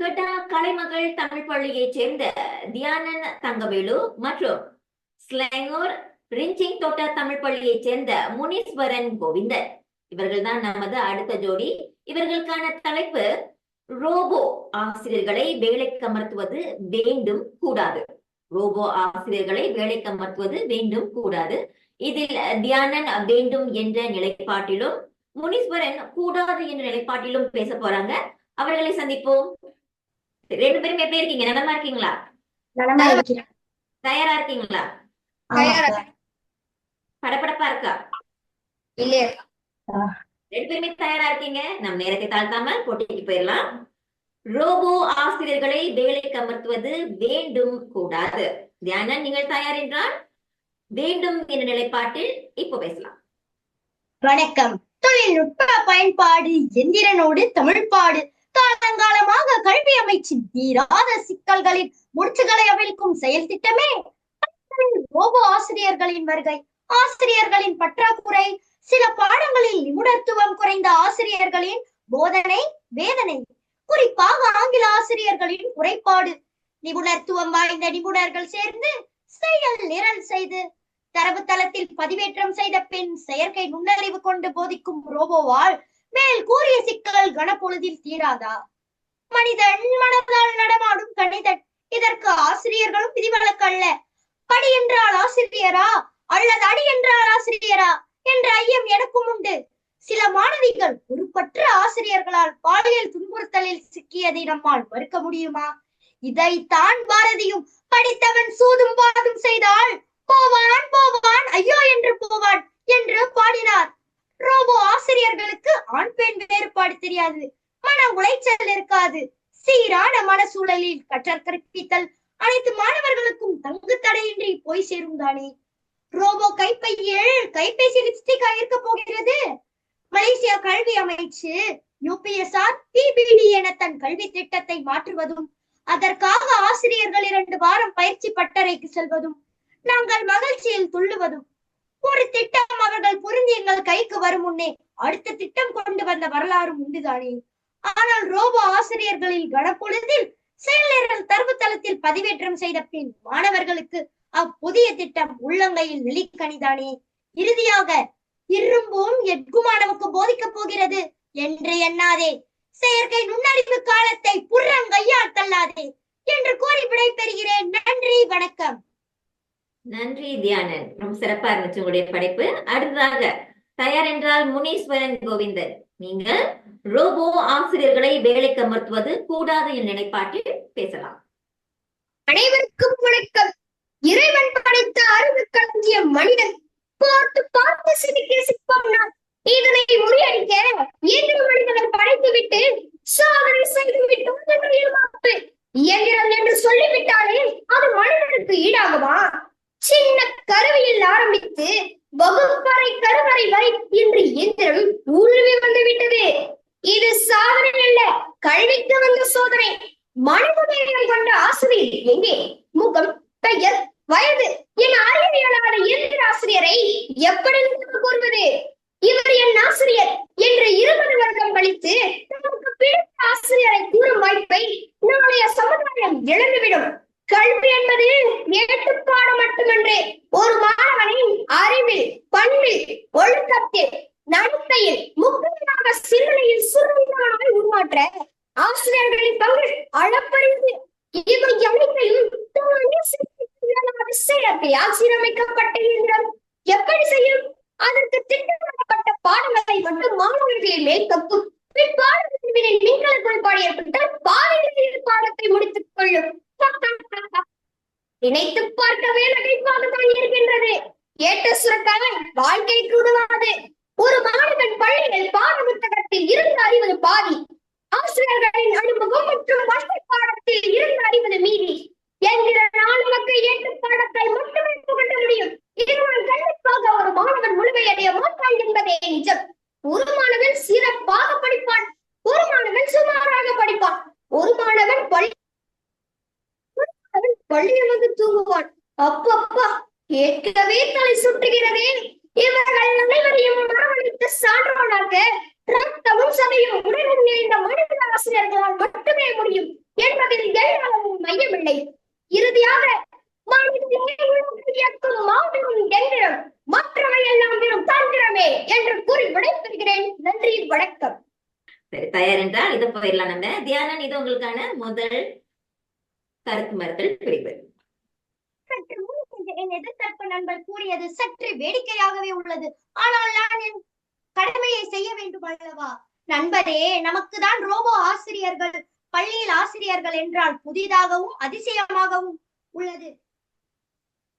புலிவட்டா கலைமகள் தமிழ் பள்ளியைச் சேர்ந்த தியானன் தங்கவேலு மற்றும் ஸ்லெங்கூர் ரிஞ்சிங் தோட்ட தமிழ் பள்ளியைச் சேர்ந்த முனீஸ்வரன் கோவிந்தன் இவர்கள் தான் நமது அடுத்த ஜோடி. இவர்களுக்கான தலைப்பு ரோபோ ஆசிரியர்களை வேலைக்கு அமர்த்துவது வேண்டும் கூடாது. ரோபோ ஆசிரியர்களை வேலைக்கு அமர்த்துவது வேண்டும் கூடாது. இதில் தியானன் வேண்டும் என்ற நிலைப்பாட்டிலும் முனீஸ்வரன் கூடாது என்ற நிலைப்பாட்டிலும் பேச போறாங்க. அவர்களை சந்திப்போம். ரெண்டு பேரும் எப்படி இருக்கீங்க? நலமா இருக்கீங்களா? தயாரா இருக்கீங்களா? படப்படப்பா இருக்கா? இல்லையா? ரெண்டு பேருமே தயாரா இருக்கீங்க. நம் நேரத்தை தாழ்த்தாமல் போட்டிக்கு போயிடலாம். ரோபோ ஆசிரியர்களை வேலைக்கு அமர்த்துவது வேண்டும் கூடாது. தியானன், நீங்கள் தயார் என்றால் வேண்டும் என்ற நிலைப்பாட்டில் இப்போ பேசலாம். வணக்கம். தொழில்நுட்ப பயன்பாடு, எந்திரனோடு தமிழ்பாடு. காலங்காலமாக கல்வி அமைச்சின் தீராத சிக்கல்களின் முடிச்சுகளை அவிழ்க்கும் செயல் திட்டமே ரோபோ ஆசிரியர்களின் வருகை. ஆசிரியர்களின் பற்றாக்குறை, சில பாடங்களில் நிபுணத்துவம் குறைந்த ஆசிரியர்களின் போதனை வேதனை, குறிப்பாக ஆங்கில ஆசிரியர்களின் குறைபாடு. நிபுணத்துவம் வாய்ந்த நிபுணர்கள் சேர்ந்து செயல் நிரல் செய்து தரவுத்தளத்தில் பதிவேற்றம் செய்த பின் செயற்கை நுண்ணறிவு கொண்டு போதிக்கும் ரோபோவால் மேல் கூறிய சிக்கல் கனப்பொழுதில் தீராதா? மனிதன் மனதால் நடமாடும் கணிதன். இதற்கு ஆசிரியர்களும் விதிவிலக்கல்ல. படி என்றால் ஆசிரியரா அல்லது அடி என்றால் ஆசிரியரா என்ற ஐயம் எனக்கும் உண்டு. சில மாணவிகள் பொறுப்பற்ற ஆசிரியர்களால் பாலியல் துன்புறுத்தலில் சிக்கியதை நம்மால் மறுக்க முடியுமா? இதைத்தான் பாரதியும் படித்தவன் சூதும் வாதும் செய்தால் போவான் போவான் ஐயோ என்று போவான் என்று பாடினார். ரோபோ ஆசிரியர்களுக்கு ஆண் பெண் வேறுபாடு தெரியாது, மன உளைச்சல் இருக்காது. சீரான மன சூழலில் கற்பித்தல் அனைத்து மாணவர்களுக்கும் தங்கு தடையின்றி போய் சேரும் தானே. ரோபோ கைப்பையில் கைபேசி லிப்ஸ்டிக்கா இருக்க போகிறது? மலேசியா கல்வி அமைச்சு UPSR PBD என தன் கல்வி திட்டத்தை மாற்றுவதும், அதற்காக ஆசிரியர்கள் 2 வாரம் பயிற்சி பட்டறைக்கு செல்வதும், நாங்கள் மகிழ்ச்சியில் துள்ளுவதும். ஒரு திட்டம் அவர்கள் புரிந்து எங்கள் கைக்கு வரும் முன்னே அடுத்த திட்டம் கொண்டு வந்த வரலாறும் உண்டுதானே. ஆனால் ரோபோ ஆசிரியர்களில் கனப்பொழுதில் செயலர்கள் தரவுத்தளத்தில் பதிவேற்றம் செய்த பின் மாணவர்களுக்கு அப்புதிய திட்டம் உள்ளங்கையில் நெல்லிக்கனிதானே. இறுதியாக இரும்பும் எட்குமானவுக்கு போதிக்க போகிறது என்று எண்ணாதே. செயற்கை நுண்ணறிவு காலத்தை புறங்கையால் தள்ளாதே என்று கூறி விடைபெறுகிறேன். நன்றி, வணக்கம். நன்றி தியானன், ரொம்ப சிறப்பா இருந்துச்சு உங்களுடைய படைப்பு. அடுத்ததாக தயார் என்றால் முனீஸ்வரன் கோவிந்தன், நீங்கள் ரோபோ ஆசிரியர்களை வேலைக்கு அமர்த்துவது கூடாது என்ற நிலைப்பாட்டில் பேசலாம். அனைவருக்கும் வணக்கம். இறைவன் படைத்த அறிவு களஞ்சிய மனிதன் பார்த்து பார்த்து சிரிக்க சிப்பம் நான். இதனை முறியடிக்க இயந்திர மனிதர்கள் படைத்து விட்டு சாதனை செய்து விட்டு இயந்திரம் என்று சொல்லிவிட்டாலே அது மனிதனுக்கு ஈடாகுமா? சின்ன கருவியில் ஆரம்பித்து வகுப்பறை கருவறை வரை இன்று இயந்திரம் ஊடுருவி வந்து விட்டது. இது சாதனை அல்ல, கல்விக்கு வந்த சோதனை. மனிதநேயம் கொண்ட ஆசிரியர் எங்கே? முகம், பெயர், வயது என அறிவியலான இயந்திர ஆசிரியரை எப்படி கூறுவது? இவர் என் ஆசிரியர் என்று 20 வருடம் கழித்து நமக்கு பிடித்த ஆசிரியரை கூறும் வாய்ப்பை நாளைய சமுதாயம் இழந்துவிடும். கல்வி என்பது ஏட்டுப்பாடம் மட்டுமன்றே, ஒரு மாணவனின் அறிவில், பண்பில், ஒழுக்கத்தில், நடத்தையில், முக்கியமாக சிந்தனையில் சுருங்கமாய் உருமாற்ற ஆசிரியர்களின் பங்கு அளப்பறிந்து. இவை அனைத்தையும் செயற்கையால் சீரமைக்கப்பட்ட இயந்திரம் எப்படி செய்யும்? அதற்கு திட்டமிடப்பட்ட பாடங்களை மட்டும் மாணவர்களின் மேல் தப்பும். பிற்பாடத்தில் மின்கல குறைபாடு ஏற்பட்டால் பாடத்தில் பாடத்தை முடித்துக் கொள்ளும். நினைத்து பார்க்கவே நகைப்பாகத்தான் இருக்கின்றது. ஏட்ட சுரக்காக வாழ்க்கைக்கு உதவாது. ஒரு மாணவன் பள்ளியில் பாட புத்தகத்தில் இருந்து அறிவது பாதி, ஆசிரியர்களின் அனுபவம் மற்றும் வசதி பாடத்தில் இருந்து அறிவது மீதி என்கிற நமக்கு ஏற்ற பாடத்தை மட்டுமே புகட்ட முடியும். இதனால் கண்டிப்பாக ஒரு மாணவன் முழுமையடைய மாட்டான் என்பதே நிஜம். ஒரு மாணவன் சிறப்பாக படிப்பான், ஒரு மாணவன் சுமாராக படிப்பான், ஒரு மாணவன் பள்ளியில் வந்து தூங்குவான். அப்பப்பா, கேட்கவே தலை சுட்டுகிறதே. இவர்கள் அனைவரையும் மனவழித்து சான்றோனாக ரத்தமும் சதையும் உடலும் நிறைந்த மனித ஆசிரியர்களால் மட்டுமே முடியும் என்பதில் எல்லளவும் மையமில்லை. இறுதியாக மாபெரும் எந்திரம், மற்றவை எல்லாம் வெறும் தந்திரமே என்று கூறி விடைபெறுகிறேன். நன்றி, வணக்கம். சரி, தயார் என்றால் இதை போயிடலாம். நம்ம தியானன், இது உங்களுக்கான முதல் கருத்து மறுத்தல் பிரிவு. என் எதிர்த்தரப்பு நண்பர் கூறியது சற்று வேடிக்கையாகவே உள்ளது. ஆனால் நான் என் கடமையை செய்ய வேண்டும் அல்லவா? நண்பரே, நமக்கு தான் ரோபோ ஆசிரியர்கள், பள்ளியில் ஆசிரியர்கள் என்றால் புதிதாகவும் அதிசயமாகவும் உள்ளது.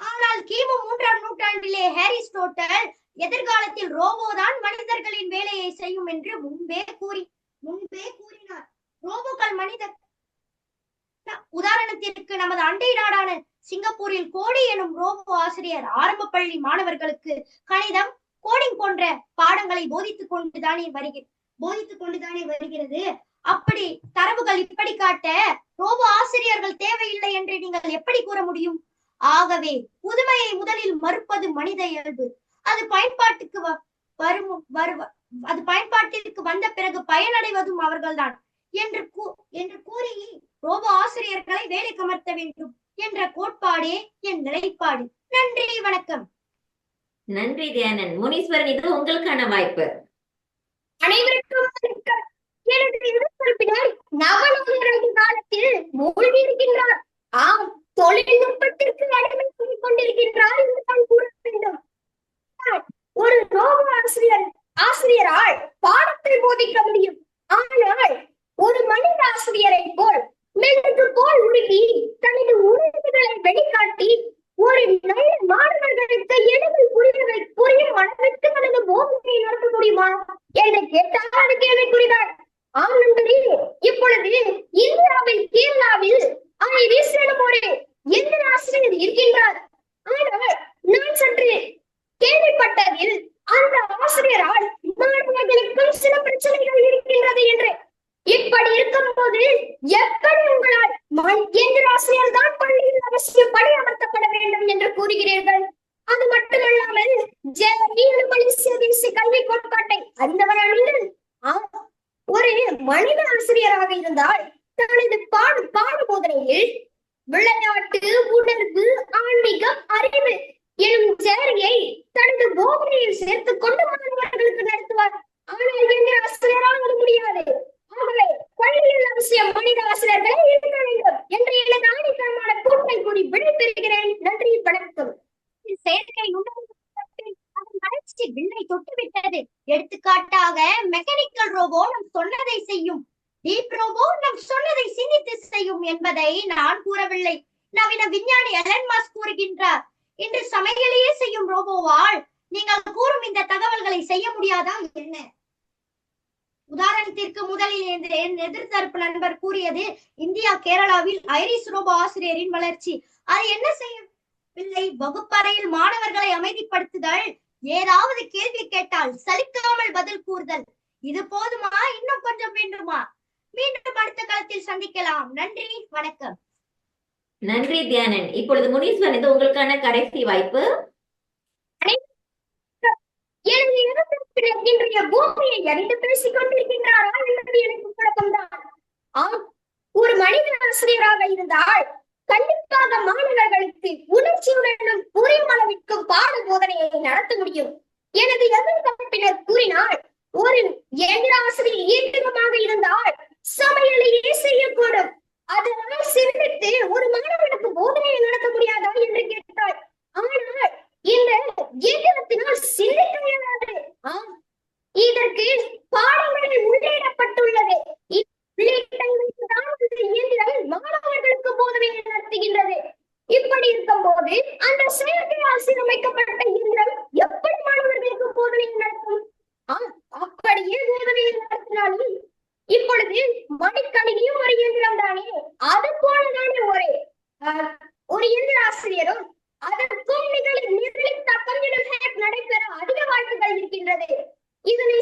ஆனால் கிமு 3ஆம் நூற்றாண்டிலே அரிஸ்டோட்டல் எதிர்காலத்தில் ரோபோ தான் மனிதர்களின் வேலையை செய்யும் என்று முன்பே கூறினார். ரோபோக்கள் மனிதர். உதாரணத்திற்கு நமது அண்டை நாடான சிங்கப்பூரில் கோடி எனும் ரோபோ ஆசிரியர் ஆரம்ப பள்ளி மாணவர்களுக்கு கணிதம், கோடிங் போன்ற பாடங்களை போதித்துக் கொண்டுதானே வருகிறது. அப்படி தரவுகள் இப்படி காட்ட ரோபோ ஆசிரியர்கள் தேவையில்லை என்று நீங்கள் எப்படி கூற முடியும்? ஆகவே புதுமையை முதலில் மறுப்பது மனித இயல்பு. அது பயன்பாட்டிற்கு வந்த பிறகு பயனடைவதும் அவர்கள்தான் என்று கூறி ரோபோ ஆசிரியர்களை வேலைக்கு அமர்த்த வேண்டும் என்ற கோட்பாடே என் நிலைப்பாடு. நன்றி, வணக்கம். நன்றி தியானன். முனீஸ்வரன், இது உங்களுக்கான வாய்ப்பு. அனைவருக்கும் எனது எதிர்த்தரப்பினர் நவநாகரிக காலத்தில் மூழ்கி இருக்கின்றார். ஆம், தொழில்நுட்பத்திற்கு அடிமை கொண்டிருக்கின்றார் என்று நான் கூற வேண்டும். ஒரு ரோபோ ஆசிரியரால் பாடத்தை போதிக்க முடியும். ஆனால் ஒரு மனித ஆசிரியரை போல் மெழுகு போல் உருகி தனது உணர்வுகளை வெளிக்காட்டி ஒரு நல்ல மாணவர்களுக்கு எளிதில் புரியும் அளவிற்கு தனது போதனையை நடத்த முடியுமா என்று கேட்டால் அது கேள்விக்குறிதான். ஆம் நண்பரே, இப்பொழுது இந்தியாவில் கேரளாவில் ஐரிஸ் எனும் ஒரு எந்திர ஆசிரியர் இருக்கின்றார். ஆனால் நான் சற்று கேள்விப்பட்டதில் அந்த ஆசிரியரால் மாணவர்களுக்கும் சில பிரச்சனைகள் இருக்கின்றது என்று. இப்படி இருக்கும் போது எப்படி உங்களால் எந்திர ஆசிரியர் தான் பள்ளியில் அவசியம் பணியமர்த்தப்பட வேண்டும் என்று கூறுகிறீர்கள்? அது மட்டுமல்லாமல் மலேசிய தேசிய கல்வி கோட்பாட்டை அறிந்தவரா நீங்கள்? ஒரு மனித ஆசிரியராக இருந்தால் தனது பாட போதனையில் விளையாட்டு, உணர்வு, ஆன்மீகம், அறிவு எனும் சேரியை தனது போதனையில் சேர்த்துக் கொண்டு மாணவர்களுக்கு நடத்துவார். ஆனால் எந்திர ஆசிரியரால் அது முடியாது. ஆகவே பள்ளியில் அவசியம் மனித ஆசிரியர்களே இருக்க வேண்டும் என்று எனது ஆணித்தரமான கூட்டை கூறி விடைபெறுகிறேன். நன்றி, வணக்கம். செயற்கை வளர்ச்சி விண்ணை தொட்டுவிட்டது. எடுத்துக்காட்டாக மெக்கானிக்கல் ரோபோ நம் சொன்னதை செய்யும், டீப் ரோபோ நம் சொன்னதை சிந்தித்து செய்யும் என்பதை நான் கூறவில்லை. நவீன விஞ்ஞானி எலன் மஸ்க் கூறுகின்றார். இன்று சமையலையே செய்யும் ரோபோவால் நீங்கள் கூறும் இந்த தகவல்களை செய்ய முடியாதா என்ன? உதாரணத்திற்கு முதலில் என் எதிர்த்தரப்பு நண்பர் கூறியது இந்தியா கேரளாவில் ஐரிஸ் ரோபோ ஆசிரியரின் வளர்ச்சி. அது என்ன செய்யவில்லை? வகுப்பறையில் மாணவர்களை அமைதிப்படுத்துதல், ஏதாவது கேள்வி கேட்டால் சலிக்காமல் பதில் கூறுதல். இது போதுமா? இன்னும் கொஞ்சம் வேண்டுமா? மீண்டும் அடுத்த களத்தில் சந்திக்கலாம். நன்றி, வணக்கம். நன்றி தியானன். இப்பொழுது முனீஸ்வரன், இது உங்களுக்கான கடைசி வாய்ப்பு. இன்றைய பூமியை அறிந்து பேசிக் கொண்டிருக்கின்றாரா என்பது எனக்கு குழப்பம்தான். ஆம், ஒரு மனித ஆசிரியராக இருந்தால் கண்டிப்பாக மாணவர்களுக்கு உணர்ச்சியுடனும் புரியும் அளவிற்கும் பாட போதனையை நடத்த முடியும். எனது எதிர்த்தரப்பினர் கூறினால் ஒரு எந்திர ஆசிரியர் இயந்திரமாக இருந்தால் சமையலையே செய்யக்கூடும். அதனால் சிந்தித்து ஒரு மாணவனுக்கு போதனையை நடத்த முடியாதா என்று கேட்டார். ஆனால் இந்த இயந்திரத்தினால் சிந்திக்க முடியாது. இதற்கு பாடங்களில் உள்ளிடப்பட்டுள்ளது. இயந்திரம் மாணவர்களுக்கு போதனையை நடத்துகின்றது. இப்படி இருக்கும் போது அந்த செயற்கை ஆசீரமைக்கப்பட்ட இயந்திரம் எப்படி மாணவர்களுக்கு போதனையை நடத்தும்? அப்படியே போதனையை நடத்தினாலும் இப்பொழுது மடிக்கணினியும் ஒரு இயந்திரம் தானே. அது போலதானே ஒரு இயந்திர ஆசிரியரும் அதற்கும் நடைபெற அதிக வாய்ப்புகள் இருக்கின்றது. இதனை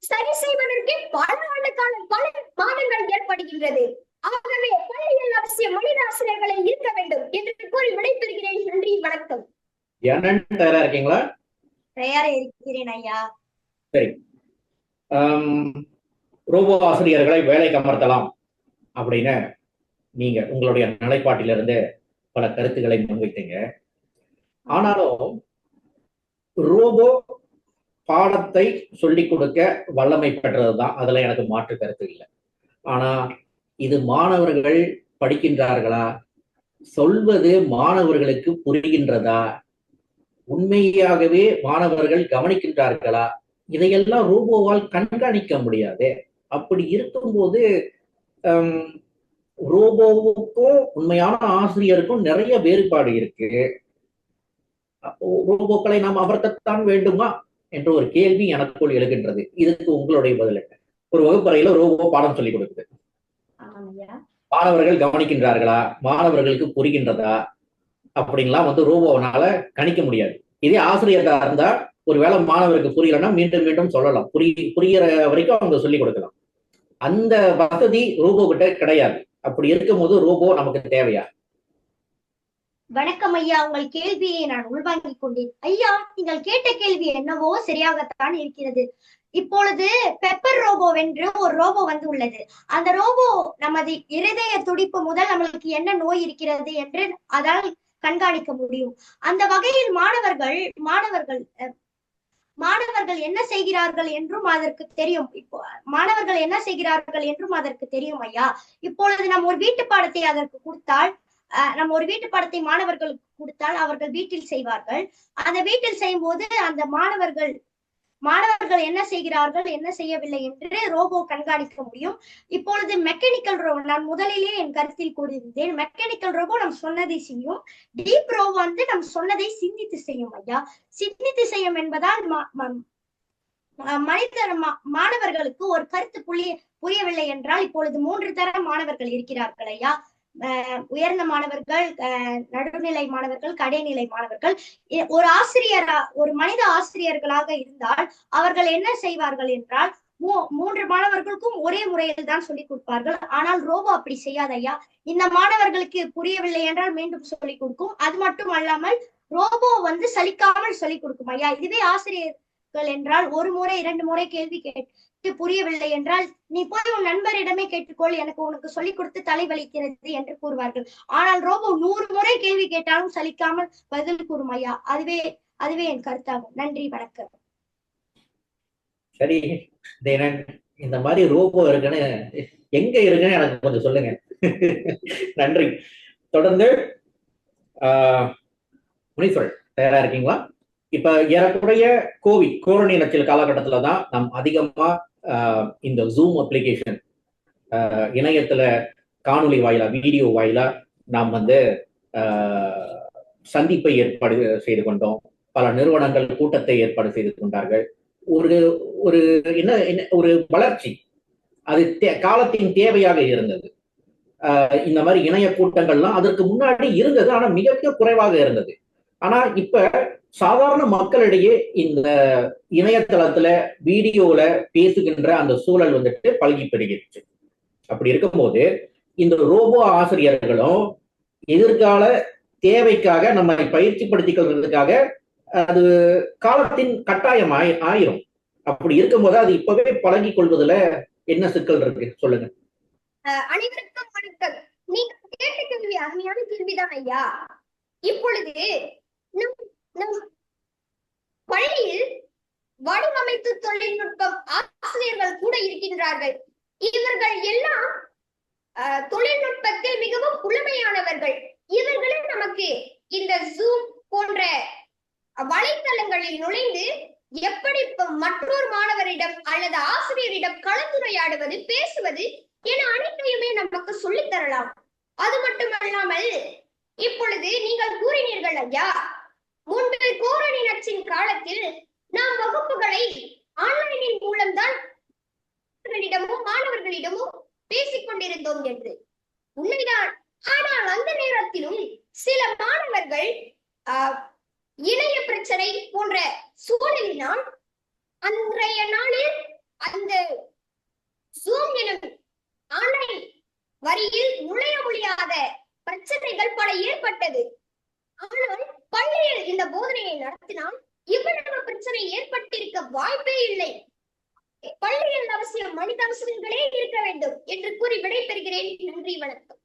சரி செய்வதற்கு பல ஆண்டு காலம், பல மாதங்கள் ஏற்படுகின்றது. ஆகவே பள்ளியில் அவசியம் மனித ஆசிரியர்களை இருக்க வேண்டும் என்று கூறி விடைபெறுகிறேன். நன்றி, வணக்கம். தயாரா இருக்கீங்களா? தயாரா இருக்கிறேன் ஐயா. சரி, ரோபோ ஆசிரியர்களை வேலைக்கு அமர்த்தலாம் அப்படின்னு நீங்க உங்களுடைய நிலைப்பாட்டிலிருந்து பல கருத்துக்களை முன்வைத்தீங்க. ஆனாலும் ரோபோ பாடத்தை சொல்லிக் கொடுக்க வல்லமை பெற்றதுதான், அதுல எனக்கு மாற்று கருத்து இல்லை. ஆனா இது மாணவர்கள் படிக்கின்றார்களா, சொல்வது மாணவர்களுக்கு புரிகின்றதா, உண்மையாகவே மாணவர்கள் கவனிக்கின்றார்களா, இதையெல்லாம் ரோபோவால் கண்காணிக்க முடியாது. அப்படி இருக்கும்போது ரோபோவுக்கும் உண்மையான ஆசிரியருக்கும் நிறைய வேறுபாடு இருக்கு. ரோபோக்களை நாம் அமர்த்தத்தான் வேண்டுமா என்ற ஒரு கேள்வி எனக்குள் எழுகின்றது. இதுக்கு உங்களுடைய பதில் என்ன? ஒரு வகுப்பறையில ரோபோ பாடம் சொல்லிக் கொடுக்குது, மாணவர்கள் கவனிக்கின்றார்களா, மாணவர்களுக்கு புரிகின்றதா அப்படின்லாம் ரோபோவனால கணிக்க முடியாது. இதே ஆசிரியர்களா இருந்தா ஒருவேளை மாணவருக்கு புரியலன்னா மீண்டும் மீண்டும் சொல்லலாம், புரிகிற வரைக்கும் அவங்க சொல்லிக் கொடுக்கலாம். அந்த வசதி ரோபோ கிட்ட கிடையாது. அப்படி இருக்கும்போது ரோபோ நமக்கு தேவையா? வணக்கம் ஐயா, உங்கள் கேள்வியை நான் உள்வாங்கிக் கொண்டேன். ஐயா, நீங்கள் கேட்ட கேள்வி என்னவோ சரியாகத்தான் இருக்கிறது. இப்பொழுது பெப்பர் ரோபோ என்று ஒரு ரோபோ உள்ளது. அந்த ரோபோ நமது இருதய துடிப்பு முதல் நம்மளுக்கு என்ன நோய் இருக்கிறது என்று அதால் கண்காணிக்க முடியும். அந்த வகையில் மாணவர்கள் என்ன செய்கிறார்கள் என்றும் அதற்கு தெரியும். இப்போ மாணவர்கள் என்ன செய்கிறார்கள் என்றும் அதற்கு தெரியும் ஐயா. இப்பொழுது நம்ம ஒரு வீட்டு பாடத்தை அதற்கு கொடுத்தால், மாணவர்களுக்கு கொடுத்தால் அவர்கள் வீட்டில் செய்வார்கள். அந்த வீட்டில் செய்யும் போது அந்த மாணவர்கள் என்ன செய்கிறார்கள், என்ன செய்யவில்லை என்று ரோபோ கண்காணிக்க முடியும். இப்பொழுது மெக்கானிக்கல் ரோபோ, நான் முதலிலே என் கருத்தில் கூறியிருந்தேன், மெக்கானிக்கல் ரோபோ நம் சொன்னதை செய்யும், டீப் ரோபோ நம் சொன்னதை சிந்தித்து செய்யும் ஐயா. சிந்தித்து செய்யும் என்பதால் மாணவர்களுக்கு ஒரு கருத்து புரியவில்லை என்றால், இப்பொழுது 3 தர மாணவர்கள் இருக்கிறார்கள் ஐயா. உயர்ந்த மாணவர்கள், நடுநிலை மாணவர்கள், கடைநிலை மாணவர்கள். ஒரு மனித ஆசிரியர்களாக இருந்தால் அவர்கள் என்ன செய்வார்கள் என்றால் 3 மாணவர்களுக்கும் ஒரே முறையில் தான் சொல்லிக் கொடுப்பார்கள். ஆனால் ரோபோ அப்படி செய்யாத ஐயா. இந்த மாணவர்களுக்கு புரியவில்லை என்றால் மீண்டும் சொல்லிக் கொடுக்கும். அது மட்டும் அல்லாமல் ரோபோ சலிக்காமல் சொல்லிக் கொடுக்கும் ஐயா. இதுவே ஆசிரியர்கள் என்றால் 1 முறை 2 முறை கேள்வி கேட்டு புரியவில்லை என்றால் நீ போய் உன் நண்பரிடமே கேட்டுக்கொள், எனக்கு உனக்கு சொல்லிக் கொடுத்து தலைவலிக்கிறது என்று கூறுவார்கள். ஆனால் ரோபோ 100 முறை கேள்வி கேட்டாலும் சலிக்காமல் பதில் கூறும் ஐயா. அதுவே என் கருத்தாகும். நன்றி, வணக்கம். சரி, இந்த மாதிரி ரோபோ இருக்குன்னு எங்க இருக்குன்னு எனக்கு கொஞ்சம் சொல்லுங்க. நன்றி. தொடர்ந்து முனீஸ்வரன் தயாரா இருக்கீங்களா? இப்ப ஏறக்குறைய கோரணி நச்சல் காலகட்டத்துல தான் நாம் அதிகமா இந்த ஜூம் அப்ளிகேஷன், இணையத்துல காணொலி வாயிலா, வீடியோ வாயிலா நாம் சந்திப்பை ஏற்பாடு செய்து கொண்டோம். பல நிறுவனங்கள் கூட்டத்தை ஏற்பாடு செய்து கொண்டார்கள். ஒரு என்ன ஒரு வளர்ச்சி, அது காலத்தின் தேவையாக இருந்தது. இந்த மாதிரி இணைய கூட்டங்கள்லாம் அதற்கு முன்னாடி இருந்தது, ஆனா மிக மிக குறைவாக இருந்தது. ஆனா இப்ப சாதாரண மக்களிடையே இந்த இணையதளத்துல வீடியோல பேசுகின்ற அந்த சூழல் பழகி பெறுகிடுச்சு. அப்படி இருக்கும்போது இந்த ரோபோ ஆசிரியர்களும் எதிர்கால தேவைக்காக நம்மை பயிற்சிப்படுத்திக்கிறதுக்காக அது காலத்தின் கட்டாயம் ஆயிரும். அப்படி இருக்கும்போது அது இப்பவே பழகி கொள்வதுல என்ன சிக்கல் இருக்கு, சொல்லுங்க. அனைவருக்கும் வணக்கம். நீங்க கேட்ட கேள்வி அருமையான கேள்விதான் ஐயா. இப்பொழுது நம் பள்ளியில் வடிவமைப்பு தொழில்நுட்பம் ஆசிரியர்கள் கூட இருக்கின்றார்கள். இவர்கள் எல்லாம் தொழில்நுட்பத்தில் மிகவும் புலமையானவர்கள். இவர்களும் நமக்கு இந்த ஜூம் போன்ற வலைத்தளங்களில் நுழைந்து எப்படி மற்றொரு மாணவரிடம் அல்லது ஆசிரியரிடம் கலந்துரையாடுவது, பேசுவது என அனைத்தையுமே நமக்கு சொல்லித் தரலாம். அது மட்டுமல்லாமல் இப்பொழுது நீங்கள் கூறினீர்கள் ஐயா, முன்பு கோரணி நச்சின் காலத்தில் நாம் வகுப்புகளை ஆன்லைனின் மூலம்தான் மாணவர்களிடமும் பேசிக் கொண்டிருந்தோம் என்று. உண்மைதான். ஆனால் அந்த நேரத்திலும் சில மாணவர்கள் இணைய பிரச்சனை போன்ற சூழலினால் அன்றைய நாளில் அந்த ஜூம் எனும் ஆன்லைன் வரியில் நுழைய முடியாத பிரச்சனைகள் பல ஏற்பட்டது. ஆனால் பள்ளியில் இந்த போதனையை நடத்தினால் இவ்வளவு பிரச்சனை ஏற்பட்டிருக்க வாய்ப்பே இல்லை. பள்ளியில் அவசியம் மனித அவசியங்களே இருக்க வேண்டும் என்று கூறி விடைபெறுகிறேன். நன்றி, வணக்கம்.